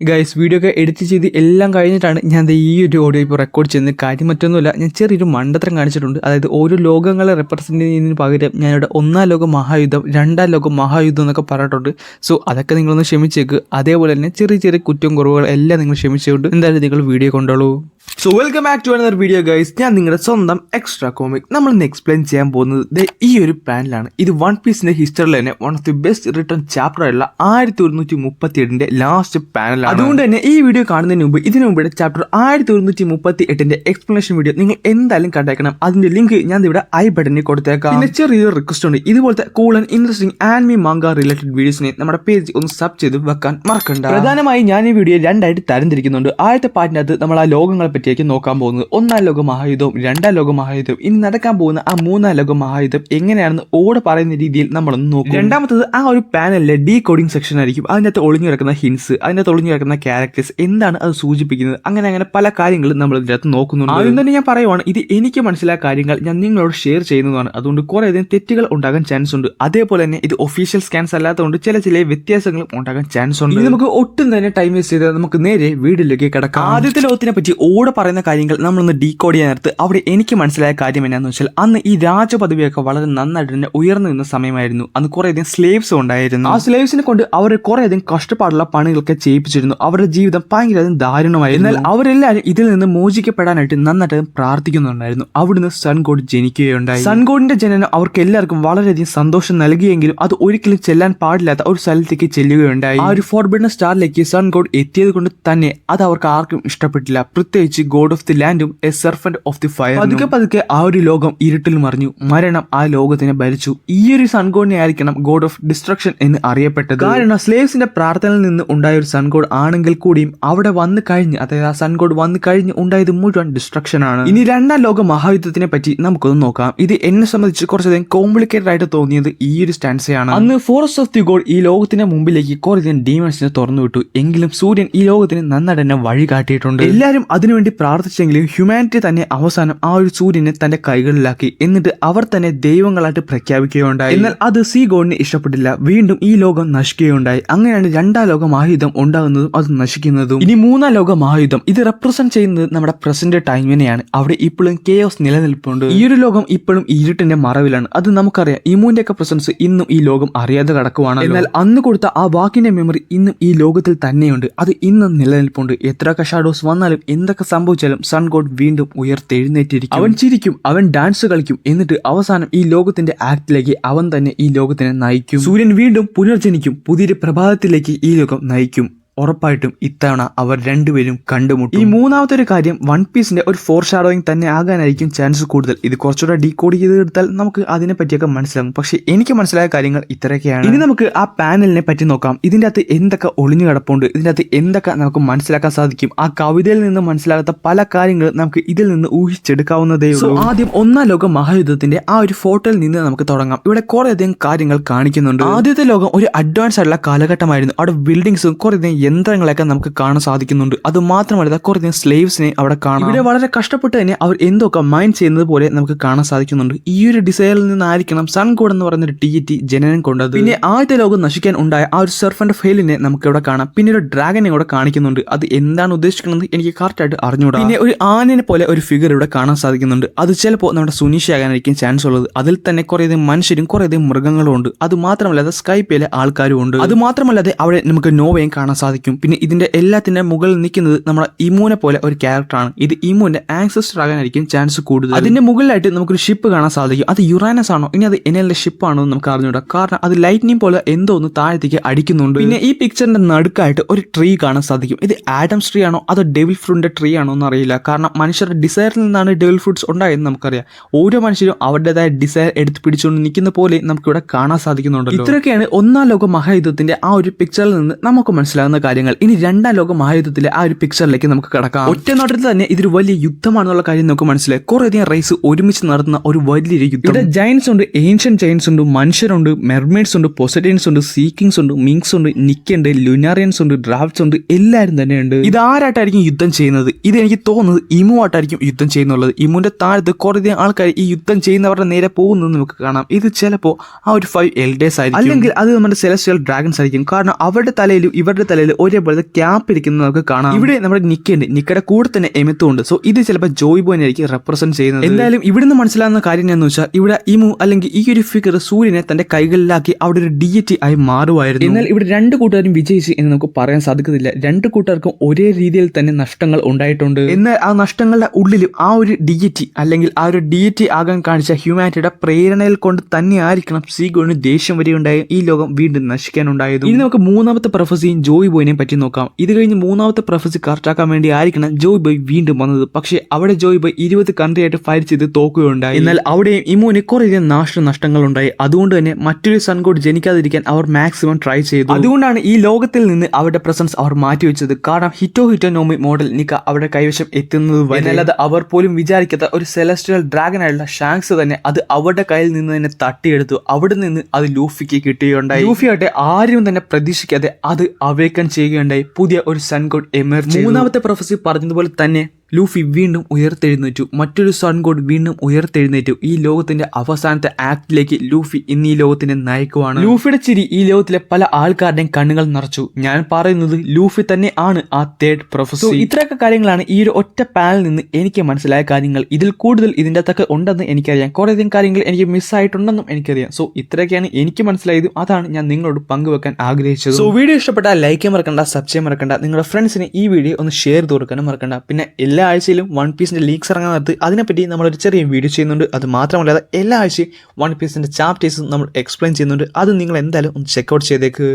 Guys video ഒക്കെ edit ചെയ്ത് എല്ലാം കഴിഞ്ഞിട്ടാണ് ഞാൻ ഈ ഒരു ഓഡിയോ ഇപ്പോൾ റെക്കോർഡ് ചെയ്യുന്നത്. കാര്യം മറ്റൊന്നുമില്ല, ഞാൻ ചെറിയൊരു മണ്ടത്തരം കാണിച്ചിട്ടുണ്ട്. അതായത് ഓരോ ലോകങ്ങളെ റെപ്രസെൻറ്റ് ചെയ്യുന്നതിന് പകരം ഞാനിവിടെ ഒന്നാം ലോക മഹായുദ്ധം, രണ്ടാം ലോക മഹായുദ്ധം എന്നൊക്കെ പറഞ്ഞിട്ടുണ്ട്. സോ അതൊക്കെ നിങ്ങളൊന്ന് ക്ഷമിച്ചേക്ക്. അതേപോലെ തന്നെ ചെറിയ ചെറിയ കുറ്റം കുറവുകൾ എല്ലാം നിങ്ങൾ ക്ഷമിച്ചുകൊണ്ട് എന്തായാലും നിങ്ങൾ വീഡിയോ കൊണ്ടോളൂ. So welcome back to another video guys. ഞാൻ നിങ്ങളുടെ സ്വന്തം എക്സ്ട്രാ കോമിക്. നമ്മളിന്ന് എക്സ്പ്ലെയിൻ ചെയ്യാൻ പോകുന്നത് ഈ ഒരു പാനലാണ്. ഇത് വൺ പീസിന്റെ ഹിസ്റ്ററിൽ തന്നെ one of the best return chapter ആയിട്ടുള്ള 1137 ലാസ്റ്റ് പാനലാണ്. അതുകൊണ്ട് തന്നെ ഈ വീഡിയോ കാണുന്നതിന് മുമ്പ് ഇതിനു മുമ്പ് ചാപ്റ്റർ 1138 എക്സ്പ്ലനേഷൻ വീഡിയോ നിങ്ങൾ എന്തായാലും കണ്ടേക്കണം. അതിന്റെ ലിങ്ക് ഞാൻ ഇവിടെ ഐ ബട്ടണിൽ കൊടുത്തേക്കാം. പിന്നെ ചെറിയൊരു റിക്വസ്റ്റ് ഉണ്ട്, ഇതുപോലത്തെ cool and interesting anime manga related വീഡിയോസിനെ നമ്മുടെ പേജ് ഒന്ന് സബ് ചെയ്ത് വെക്കാൻ മറക്കണ്ട. പ്രധാനമായി ഞാൻ ഈ വീഡിയോ രണ്ടായിട്ട് തരംതിരിക്കുന്നുണ്ട്. ആദ്യത്തെ പാർട്ടിനകത്ത് നമ്മൾ ആ ലോകങ്ങളെ പറ്റിയേക്ക് നോക്കാൻ പോകുന്നത് ഒന്നാം ലോക മഹായുദ്ധവും രണ്ടാം ലോക മഹായുദ്ധവും, ഇനി നടക്കാൻ പോകുന്ന ആ മൂന്നാം ലോക മഹായുദ്ധം എങ്ങനെയാണെന്ന് ഓടെ പറയുന്ന രീതിയിൽ നമ്മളൊന്ന് നോക്കും. രണ്ടാമത്തത് ആ ഒരു പാനലിലെ ഡീ കോഡിംഗ് സെക്ഷൻ ആയിരിക്കും. അതിനകത്ത് ഒളിഞ്ഞു കിടക്കുന്ന ഹിൻസ്, അതിനകത്ത് ഒളിഞ്ഞു കിടക്കുന്ന ക്യാരക്ടേഴ്സ്, എന്താണ് അത് സൂചിപ്പിക്കുന്നത്, അങ്ങനെ പല കാര്യങ്ങളും നമ്മൾ ഇതിനകത്ത് നോക്കുന്നുണ്ട്. ആദ്യം തന്നെ ഞാൻ പറയുവാണ്, ഇത് എനിക്ക് മനസ്സിലായ കാര്യങ്ങൾ ഞാൻ നിങ്ങളോട് ഷെയർ ചെയ്യുന്നതാണ്. അതുകൊണ്ട് കുറേയധികം തെറ്റുകൾ ഉണ്ടാകാൻ ചാൻസ് ഉണ്ട്. അതേപോലെ തന്നെ ഇത് ഒഫീഷ്യൽ സ്കാൻസ് അല്ലാത്തതുകൊണ്ട് ചില വ്യത്യാസങ്ങളും ഉണ്ടാകാൻ ചാൻസ് ഉണ്ട്. നമുക്ക് ഒട്ടും തന്നെ ടൈം വേസ്റ്റ് ചെയ്ത് നമുക്ക് നേരെ വീഡിയോയിലേക്ക് കിടക്കാം. ആദ്യത്തെ ലോകത്തിനെ പറ്റി ഓടെ പറയുന്ന കാര്യങ്ങൾ നമ്മളൊന്ന് ഡീകോഡ് ചെയ്യാനടുത്ത് അവിടെ എനിക്ക് മനസ്സിലായ കാര്യം എന്നാന്ന് വെച്ചാൽ, അന്ന് ഈ രാജപദവിയൊക്കെ വളരെ നന്നായിട്ട് തന്നെ ഉയർന്നു നിന്ന സമയമായിരുന്നു. അന്ന് കുറേയധികം സ്ലേവ്സ് ഉണ്ടായിരുന്നു. ആ സ്ലേവ്സിനെ കൊണ്ട് അവർ കുറേയധികം കഷ്ടപ്പാടുള്ള പണികളൊക്കെ ചെയ്യിപ്പിച്ചിരുന്നു. അവരുടെ ജീവിതം ഭയങ്കര ദാരുണമായിരുന്നു. എന്നാൽ അവരെല്ലാവരും ഇതിൽ നിന്ന് മോചിക്കപ്പെടാനായിട്ട് നന്നായിട്ട് പ്രാർത്ഥിക്കുന്നുണ്ടായിരുന്നു. അവിടുന്ന് സൺ ഗോഡ് ജനിക്കുകയുണ്ടായി. സൺ ഗോഡിന്റെ ജനനം അവർക്ക് എല്ലാവർക്കും വളരെയധികം സന്തോഷം നൽകിയെങ്കിലും അത് ഒരിക്കലും ചെല്ലാൻ പാടില്ലാത്ത ഒരു സ്ഥലത്തേക്ക് ചെല്ലുകയുണ്ടായി. ആ ഒരു ഫോർബിഡൻ സ്റ്റാറിലേക്ക് സൺ ഗോഡ് എത്തിയത് കൊണ്ട് തന്നെ അത് അവർക്ക് ആർക്കും ഇഷ്ടപ്പെട്ടില്ല. പ്രത്യേകിച്ച് ഗോഡ് ഓഫ് ദി ലാൻഡും a serpent of the fire. പതുക്കെ ആ ഒരു ലോകം ഇരുട്ടിൽ മറിഞ്ഞു. മരണം ആ ലോകത്തിനെ ഭരിച്ചു. ഈ ഒരു സൺഗോഡിനെ ആയിരിക്കണം ഗോഡ് ഓഫ് ഡിസ്ട്രക്ഷൻ എന്ന് അറിയപ്പെട്ടത്. കാരണം സ്ലേവ്സിന്റെ പ്രാർത്ഥനയിൽ നിന്ന് ഉണ്ടായ ഒരു സൺഗോഡ് ആണെങ്കിൽ കൂടിയും അവിടെ വന്നു കഴിഞ്ഞ്, അതായത് ആ സൺഗോഡ് വന്നു കഴിഞ്ഞ് ഉണ്ടായത് മുഴുവൻ ഡിസ്ട്രക്ഷൻ ആണ്. ഇനി രണ്ടാം ലോക മഹായുദ്ധത്തിനെ പറ്റി നമുക്കൊന്ന് നോക്കാം. ഇത് എന്നെ സംബന്ധിച്ച് കുറച്ചധികം കോംപ്ലിക്കേറ്റഡ് ആയിട്ട് തോന്നിയത് ഈ ഒരു സ്റ്റാൻസയാണ്. അന്ന് ഫോറസ്റ്റ് ഓഫ് ദി ഗോഡ് ഈ ലോകത്തിന്റെ മുമ്പിലേക്ക് കുറേയധികം ഡീമൺസിനെ തുറന്നു വിട്ടു. എങ്കിലും സൂര്യൻ ഈ ലോകത്തിന് നന്നായിട്ട് തന്നെ വഴി കാട്ടിയിട്ടുണ്ട്. എല്ലാവരും അതിനുവേണ്ടി പ്രാർത്ഥിച്ചെങ്കിലും ഹ്യൂമാനിറ്റി തന്നെ അവസാനം ആ ഒരു സൂര്യനെ തന്റെ കൈകളിലാക്കി. എന്നിട്ട് അവർ തന്നെ ദൈവങ്ങളായിട്ട് പ്രഖ്യാപിക്കുകയുണ്ടായി. എന്നാൽ അത് സീ ഗോഡിന് ഇഷ്ടപ്പെട്ടില്ല. വീണ്ടും ഈ ലോകം നശിക്കുകയുണ്ടായി. അങ്ങനെയാണ് രണ്ടാം ലോക മഹായുദ്ധം ഉണ്ടാകുന്നതും അത് നശിക്കുന്നതും. ഇനി മൂന്നാം ലോക മഹായുദ്ധം ഇത് റെപ്രസെന്റ് ചെയ്യുന്നത് നമ്മുടെ പ്രസന്റ് ടൈമിനെയാണ്. അവിടെ ഇപ്പോഴും കെയോസ് നിലനിൽപ്പുണ്ട്. ഈ ഒരു ലോകം ഇപ്പോഴും ഇരുട്ടിന്റെ മറവിലാണ്. അത് നമുക്കറിയാം. ഇമൂന്റെ ഒക്കെ പ്രസൻസ് ഇന്നും ഈ ലോകം അറിയാതെ കിടക്കുവാണ്. എന്നാൽ അന്ന് കൊടുത്ത ആ വാക്കിന്റെ മെമ്മറി ഇന്നും ഈ ലോകത്തിൽ തന്നെയുണ്ട്. അത് ഇന്നും നിലനിൽപ്പുണ്ട്. എത്രയൊക്കെ ഷാഡോസ് വന്നാലും എന്തൊക്കെ സംഭവിച്ചാലും സൺ ഗോഡ് വീണ്ടും ഉയർത്തെഴുന്നേറ്റിരിക്കും. അവൻ ചിരിക്കും, അവൻ ഡാൻസ് കളിക്കും. എന്നിട്ട് അവസാനം ഈ ലോകത്തിന്റെ ആക്ടിലേക്ക് അവൻ തന്നെ ഈ ലോകത്തിനെ നയിക്കും. സൂര്യൻ വീണ്ടും പുനർജനിക്കും. പുതിയൊരു പ്രഭാതത്തിലേക്ക് ഈ ലോകം നയിക്കും. ഉറപ്പായിട്ടും ഇത്തവണ അവർ രണ്ടുപേരും കണ്ടുമുട്ടും. ഈ മൂന്നാമത്തെ ഒരു കാര്യം വൺ പീസിന്റെ ഒരു ഫോർ ഷാഡോയിങ് തന്നെ ആകാനായിരിക്കും ചാൻസ് കൂടുതൽ. ഇത് കുറച്ചുകൂടെ ഡീകോഡ് ചെയ്തെടുത്താൽ നമുക്ക് അതിനെ പറ്റിയൊക്കെ മനസ്സിലാകും. പക്ഷെ എനിക്ക് മനസ്സിലായ കാര്യങ്ങൾ ഇത്രയൊക്കെയാണ്. ഇനി നമുക്ക് ആ പാനലിനെ പറ്റി നോക്കാം. ഇതിന്റെ അകത്ത് എന്തൊക്കെ ഒളിഞ്ഞു കിടപ്പുണ്ട്, ഇതിന്റെ അകത്ത് എന്തൊക്കെ നമുക്ക് മനസ്സിലാക്കാൻ സാധിക്കും. ആ കവിതയിൽ നിന്ന് മനസ്സിലാകാത്ത പല കാര്യങ്ങളും നമുക്ക് ഇതിൽ നിന്ന് ഊഹിച്ചെടുക്കാവുന്നതേ ഉള്ളൂ. ആദ്യം ഒന്നാം ലോക മഹായുദ്ധത്തിന്റെ ആ ഒരു ഫോട്ടോയിൽ നിന്ന് നമുക്ക് തുടങ്ങാം. ഇവിടെ കുറേയധികം കാര്യങ്ങൾ കാണിക്കുന്നുണ്ട്. ആദ്യത്തെ ലോകം ഒരു അഡ്വാൻസ് ആയിട്ടുള്ള കാലഘട്ടമായിരുന്നു. അവിടെ ബിൽഡിങ്സും കുറേയധികം യന്ത്രങ്ങളൊക്കെ നമുക്ക് കാണാൻ സാധിക്കുന്നുണ്ട്. അത് മാത്രമല്ല കുറേ സ്ലേവ്സിനെ അവിടെ കാണാം. ഇവിടെ വളരെ കഷ്ടപ്പെട്ട് തന്നെ അവർ എന്തൊക്കെ മൈൻഡ് ചെയ്യുന്നത് പോലെ നമുക്ക് കാണാൻ സാധിക്കുന്നുണ്ട്. ഈ ഒരു ഡിസൈനിൽ നിന്നായിരിക്കണം സൺ ഗോഡ് എന്ന് പറയുന്ന ഒരു ടി ജനനം കൊണ്ടത്. പിന്നെ ആദ്യത്തെ ലോകം നശിക്കാൻ ഉണ്ടായ ആ ഒരു സർഫന്റ് ഓഫ് ഹെല്ലിനെ നമുക്ക് ഇവിടെ കാണാം. പിന്നെ ഒരു ഡ്രാഗനെ ഇവിടെ കാണിക്കുന്നുണ്ട്. അത് എന്താണ് ഉദ്ദേശിക്കുന്നത് എനിക്ക് കറക്റ്റ് ആയിട്ട് അറിഞ്ഞൂടാ. പിന്നെ ഒരു ആനിനെ പോലെ ഒരു ഫിഗർ ഇവിടെ കാണാൻ സാധിക്കുന്നുണ്ട്. അത് ചിലപ്പോൾ നമ്മുടെ സുനീഷ് ആകാനായിരിക്കും ചാൻസ് ഉള്ളത്. അതിൽ തന്നെ കുറേയധികം മനുഷ്യരും കുറേയധികം മൃഗങ്ങളും ഉണ്ട്. അത് മാത്രമല്ലാതെ സ്കൈപ്പിലെ ആൾക്കാരും ഉണ്ട്. അത് മാത്രമല്ലാതെ അവിടെ നമുക്ക് നോവയും കാണാൻ സാധിക്കും. പിന്നെ ഇതിന്റെ എല്ലാത്തിന്റെ മുകളിൽ നിൽക്കുന്നത് നമ്മുടെ ഇമൂനെ പോലെ ഒരു ക്യാരക്ടറാണ്. ഇത് ഇമൂന്റെ ആൻസസ്റ്റർ ആകാനായിരിക്കും ചാൻസ് കൂടുതൽ. അതിന്റെ മുകളിലായിട്ട് നമുക്കൊരു ഷിപ്പ് കാണാൻ സാധിക്കും. അത് യുറാനസ് ആണോ ഇനി അത് എനലിന്റെ ഷിപ്പ് ആണോ എന്ന് നമുക്ക് അറിഞ്ഞൂടാ. കാരണം അത് ലൈറ്റ്നിങ് പോലെ എന്തോ ഒന്ന് താഴത്തേക്ക് അടിക്കുന്നുണ്ട്. പിന്നെ ഈ പിക്ചറിന്റെ നടുക്കായിട്ട് ഒരു ട്രീ കാണാൻ സാധിക്കും. ഇത് ആഡംസ് ട്രീ ആണോ അതോ ഡെവിൾ ഫ്രൂട്ടിന്റെ ട്രീ ആണോ എന്ന് അറിയില്ല. കാരണം മനുഷ്യരുടെ ഡിസയറിൽ നിന്നാണ് ഡെവിൾ ഫ്രൂട്ട്സ് ഉണ്ടായെന്ന് നമുക്കറിയാം. ഓരോ മനുഷ്യരും അവരുടേതായ ഡിസയർ എടുത്ത് പിടിച്ചുകൊണ്ട് നിൽക്കുന്ന പോലെ നമുക്കിവിടെ കാണാൻ സാധിക്കുന്നുണ്ട്. ഇത്രയൊക്കെയാണ് ഒന്നാം ലോക മഹായുദ്ധത്തിന്റെ ആ ഒരു പിക്ചറിൽ നിന്ന് നമുക്ക് മനസ്സിലാകുന്ന കാര്യങ്ങൾ. ഇനി രണ്ടാം ലോക മഹായുദ്ധത്തിലെ ആ ഒരു പിക്ചറിലേക്ക് നമുക്ക് കടക്കാം. ഒറ്റ നോട്ടത്തിൽ തന്നെ ഇതൊരു വലിയ യുദ്ധമാണെന്നുള്ള കാര്യം നമുക്ക് മനസ്സിലായി. കുറേയധികം റേസ് ഒരുമിച്ച് നടത്തുന്ന ഒരു വലിയൊരു യുദ്ധം. ഇവിടെ ജയൻസ് ഉണ്ട്, ഏൻഷ്യൻ ജയൻസ് ഉണ്ട്, മനുഷ്യരുണ്ട്, മെർമെയ്ഡ്സ് ഉണ്ട്, പൊസൈഡൻസ് ഉണ്ട്, സീക്കിങ്സ് ഉണ്ട്, മിങ്സ് ഉണ്ട്, നിക്കുണ്ട്, ലുനാറിയൻസ് ഉണ്ട്, ഡ്രാഫ്റ്റ്സ് ഉണ്ട്, എല്ലാവരും തന്നെയുണ്ട്. ഇത് ആരായിട്ടായിരിക്കും യുദ്ധം ചെയ്യുന്നത്? ഇത് എനിക്ക് തോന്നുന്നത് ഇമു ആയിട്ടായിരിക്കും യുദ്ധം ചെയ്യുന്നുള്ളത്. ഇമുന്റെ താഴത്ത് കുറേയധികം ആൾക്കാർ ഈ യുദ്ധം ചെയ്യുന്നവരുടെ നേരെ പോകുന്നത് നമുക്ക് കാണാം. ഇത് ചിലപ്പോൾ ആ ഒരു 5 എൽഡേഴ്സ് ആയിരിക്കും, അല്ലെങ്കിൽ അത് നമ്മുടെ സെലസ്റ്റിയൽ ഡ്രാഗൺസ് ആയിരിക്കും. കാരണം അവരുടെ തലയിലും ഇവരുടെ തലയിലും തലയിൽ ഒരേപോലെ ക്യാപ്പ് ഇരിക്കുന്നത് നമുക്ക് കാണാം. ഇവിടെ നമ്മുടെ നിക്കുണ്ട്, നിക്കയുടെ കൂടെ തന്നെ എമിത്തും ഉണ്ട്. സോ ഇത് ചിലപ്പോൾ ജോയ് ബോയിനെ ആയിരിക്കും റെപ്രസെന്റ് ചെയ്യുന്നത്. എന്തായാലും ഇവിടുന്ന് മനസ്സിലാകുന്ന കാര്യം എന്ന് വെച്ചാൽ ഇവിടെ ഇമു അല്ലെങ്കിൽ ഈ ഒരു ഫിഗർ സൂര്യനെ തന്റെ കൈകളിലാക്കി അവിടെ ഒരു ഡിയറ്റി ആയി മാറുമായിരുന്നു. എന്നാൽ ഇവിടെ രണ്ട് കൂട്ടുകാരും വിജയിച്ചു എന്ന് നമുക്ക് പറയാൻ സാധിക്കത്തില്ല. രണ്ട് കൂട്ടുകാർക്കും ഒരേ രീതിയിൽ തന്നെ നഷ്ടങ്ങൾ ഉണ്ടായിട്ടുണ്ട്. എന്നാൽ ആ നഷ്ടങ്ങളുടെ ഉള്ളിലും ആ ഒരു ഡിയറ്റി അല്ലെങ്കിൽ ആ ഒരു ഡിയറ്റി ആകാൻ കാണിച്ച ഹ്യൂമാനിറ്റിയുടെ പ്രേരണയിൽ കൊണ്ട് തന്നെ ആയിരിക്കണം സീഗോന് ദേഷ്യം വരെയുണ്ടായി ഈ ലോകം വീണ്ടും നശിക്കാനുണ്ടായത്. ഇനി നമുക്ക് മൂന്നാമത്തെ പ്രൊഫസിയും ജോയ് ബോയിനെയും പറ്റി നോക്കാം. ഇത് കഴിഞ്ഞ് മൂന്നാമത്തെ പ്രൊഫസി കറക്റ്റാക്കാൻ വേണ്ടി ആയിരിക്കണം ജോയ് ബോയ് വീണ്ടും വന്നത്. പക്ഷേ അവിടെ ജോയ് ബോയ് 20 കൺട്രി ആയിട്ട് ഫൈറ്റ് ചെയ്ത് തോക്കുകയുണ്ടായി. എന്നാൽ അവിടെയും ഇമോന് കുറേയധികം നഷ്ടങ്ങൾ ഉണ്ടായി. അതുകൊണ്ട് തന്നെ മറ്റൊരു സൺഗോഡ് ജനിക്കാതിരിക്കാൻ അവർ മാക്സിമം ട്രൈ ചെയ്തു. അതുകൊണ്ടാണ് ഈ ലോകത്തിൽ നിന്ന് അവരുടെ പ്രസൻസ് അവർ മാറ്റിവെച്ചത്. കാരണം ഹിറ്റോനോമി മോഡൽ നിക്ക അവരുടെ കൈവശം എത്തുന്നത് വരെയല്ലാതെ അവർ പോലും വിചാരിക്കാത്ത ഒരു സെലസ്റ്റിയൽ ഡ്രാഗൺ ആയിട്ടുള്ള ഷാങ്സ് തന്നെ അത് അവരുടെ കയ്യിൽ നിന്ന് തന്നെ തട്ടിയെടുത്തു. അവിടെ നിന്ന് അത് ലൂഫിക്ക് കിട്ടുകയുണ്ടായി. ലൂഫി ആട്ടെ ആരും തന്നെ പ്രതീക്ഷിക്കാതെ അത് അവേക്കൻ ചെയ്യുകയുണ്ടായി. പുതിയ ഒരു സൺഗോഡ് എമർജ്. മൂന്നാമത്തെ പ്രൊഫസി പറഞ്ഞതുപോലെ തന്നെ ലൂഫി വീണ്ടും ഉയർത്തെഴുന്നേറ്റു. മറ്റൊരു സൺഗോഡ് വീണ്ടും ഉയർത്തെഴുന്നേറ്റു. ഈ ലോകത്തിന്റെ അവസാനത്തെ ആക്ടിലേക്ക് ലൂഫി ഇന്ന് ഈ ലോകത്തിനെ നയിക്കുവാണ്. ലൂഫിയുടെ ചിരി ഈ ലോകത്തിലെ പല ആൾക്കാരുടെയും കണ്ണുകൾ നിറച്ചു. ഞാൻ പറയുന്നത് ലൂഫി തന്നെ ആണ് ആ തേർഡ് പ്രൊഫസർ. ഇത്രയൊക്കെ കാര്യങ്ങളാണ് ഈ ഒരു ഒറ്റ പാനലിൽ നിന്ന് എനിക്ക് മനസ്സിലായ കാര്യങ്ങൾ. ഇതിൽ കൂടുതൽ ഇതിന്റെ അകത്തൊക്കെ ഉണ്ടെന്ന് എനിക്കറിയാം. കുറേയധികം കാര്യങ്ങൾ എനിക്ക് മിസ്സായിട്ടുണ്ടെന്നും എനിക്കറിയാം. സോ ഇത്രയൊക്കെയാണ് എനിക്ക് മനസ്സിലായതും അതാണ് ഞാൻ നിങ്ങളോട് പങ്കുവെക്കാൻ ആഗ്രഹിച്ചത്. സോ വീഡിയോ ഇഷ്ടപ്പെട്ടാൽ ലൈക്ക് ചെയ്യാൻ മറക്കണ്ട, സബ്സ്ക്രൈബ് മറക്കണ്ട, നിങ്ങളുടെ ഫ്രണ്ട്സിന് ഈ വീഡിയോ ഒന്ന് ഷെയർ ചെയ്ത് കൊടുക്കാനും മറക്കണ്ട. പിന്നെ എല്ലാ ആഴ്ചയിലും വൺ പീസിന്റെ ലീക്സ് ഇറങ്ങാൻ നേരത്ത് അതിനെപ്പറ്റി നമ്മളൊരു ചെറിയ വീഡിയോ ചെയ്യുന്നുണ്ട്. അത് മാത്രമല്ലാതെ എല്ലാ ആഴ്ചയും വൺ പീസിന്റെ ചാപ്റ്റേഴ്സും നമ്മൾ എക്സ്പ്ലെയിൻ ചെയ്യുന്നുണ്ട്. അത് നിങ്ങൾ എന്തായാലും ഒന്ന് ചെക്കൗട്ട് ചെയ്തേക്ക്.